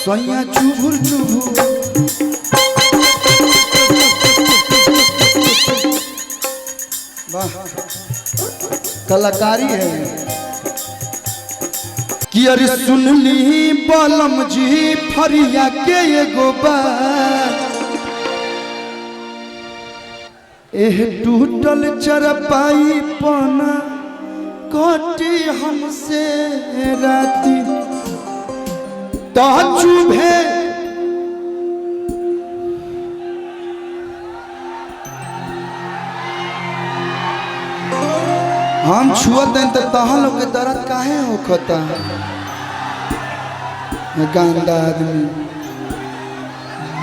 सैया चुभुर चुभुर वाह कलाकारी है कि अरे सुनली बलम जी फरिया के एगो बात एह टूटल चरपाई पना कटी हमसे राती तो चुभे हम छुअत हैं तो तहाँ लोग के दर्द काहे होखता गांदा आदमी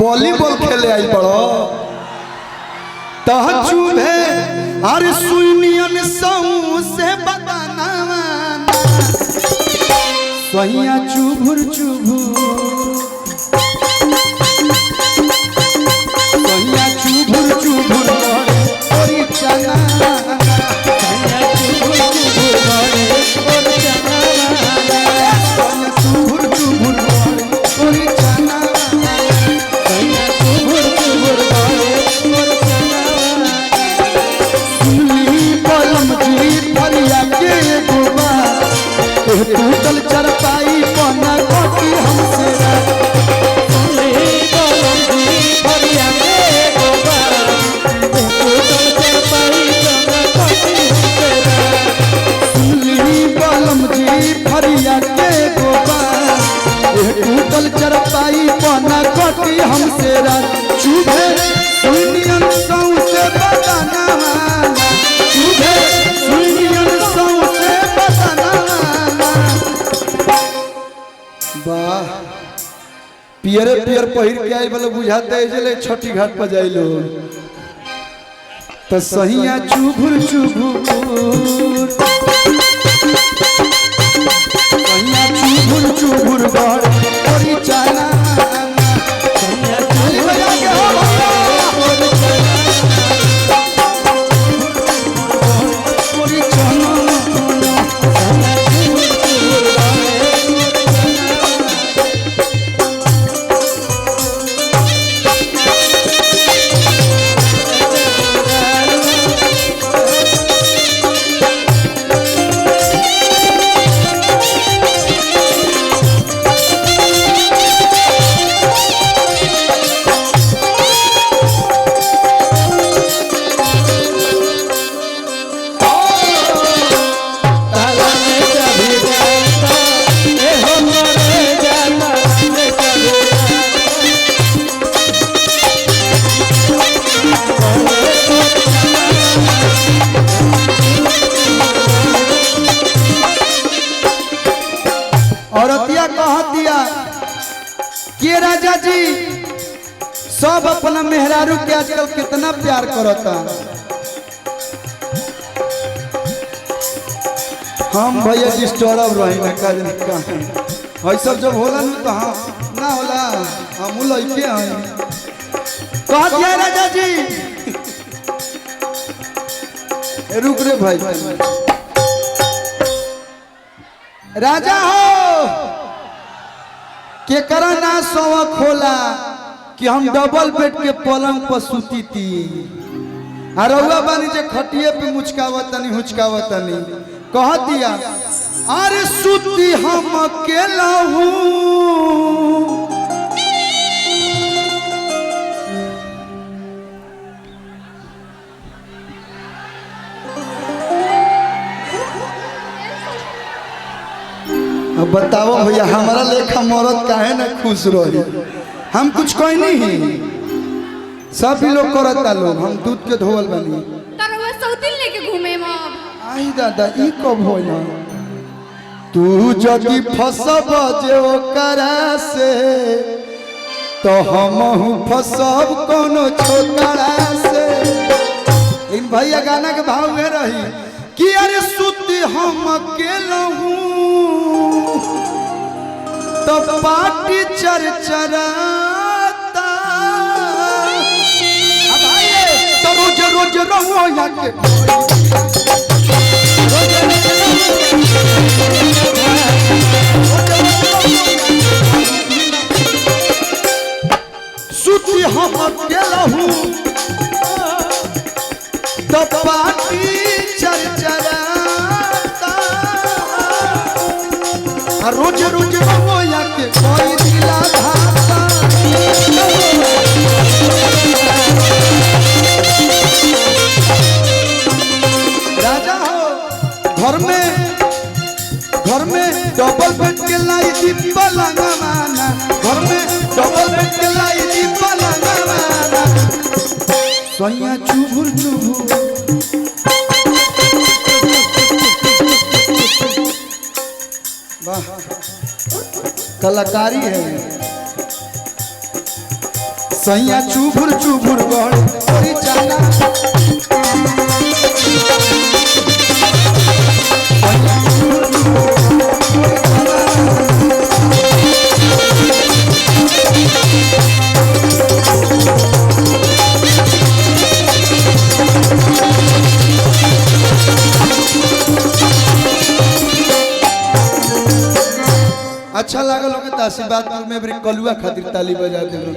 वॉलीबॉल खेले आई पड़ो तहाँ चुभे अरे सुनियन सऊ से बताना सैया चुभुर चुभुर सैया चुभुर चुभुर ओरी चना सैया चुभुर चुभुर ओरी चना सैया चुभुर चुभुर ओरी चना सैया चुभुर चुभुर ओरी चना सुनली बलम जी फरिया के गोबा टूटल चरपाई पना कटी हमसे सुनली बलम जी फरिया के गोबा टूटल चरपाई पना कटी हमसे सुनली बलम जी फरिया के गोबा टूटल चरपाई पना कटी हमसे चुभे सुनियन सौ से बताना चुभे सुनियन सौ से बताना वाह पियरे पियर पहिर के आई वाला बुझाते है जले छठी घाट पर जाइलो तो सहिया चुभुर चुभुर सहिया चुभुर चुभुर बड़ ओरी चाना सहिया चुभुर के हो ओरी चाना ओरी चाना के राजा जी सब अपना मेहरारू के आजकल कितना प्यार करता हम भैया डिस्टर्ब रही ना का ऐसा जब होला नहीं तो हाँ ना होला हम लइके हैं कह दिया राजा जी रुक रे भाई राजा हो के करा ना सोवा खोला कि हम डबल बेड के पलंग पर सुती थी रउआ बानी जे खटिए पे मुचकावतनी हुचकावतनी कह दिया अरे सुती हम अकेला हूँ अब बताओ भैया हमारा लेखा मरद काहे ना खुश रही हम कुछ कोई नहीं सब भी लोग करता लोग हम दूध के धोवल बनी तरवा सौतिल लेके घूमे मां आई दादा ई कब होइना तू जदी फसब जे ओकरा से तो हमहु फसब कोनो छोकरा से इन भैया गाना के भाव में रही कि अरे सुती हम अकेला हूँ तो पार्टी चरचराता अब आइए तो रोज रोज रहो या के रोज सैया चुभुर चुभुर वाह कलाकारी है। सैया चुभुर चुभुर गड़ी जाना अच्छा लागल होगा तो आशीर्वाद में कलुआ खातिर ताली बजा दे।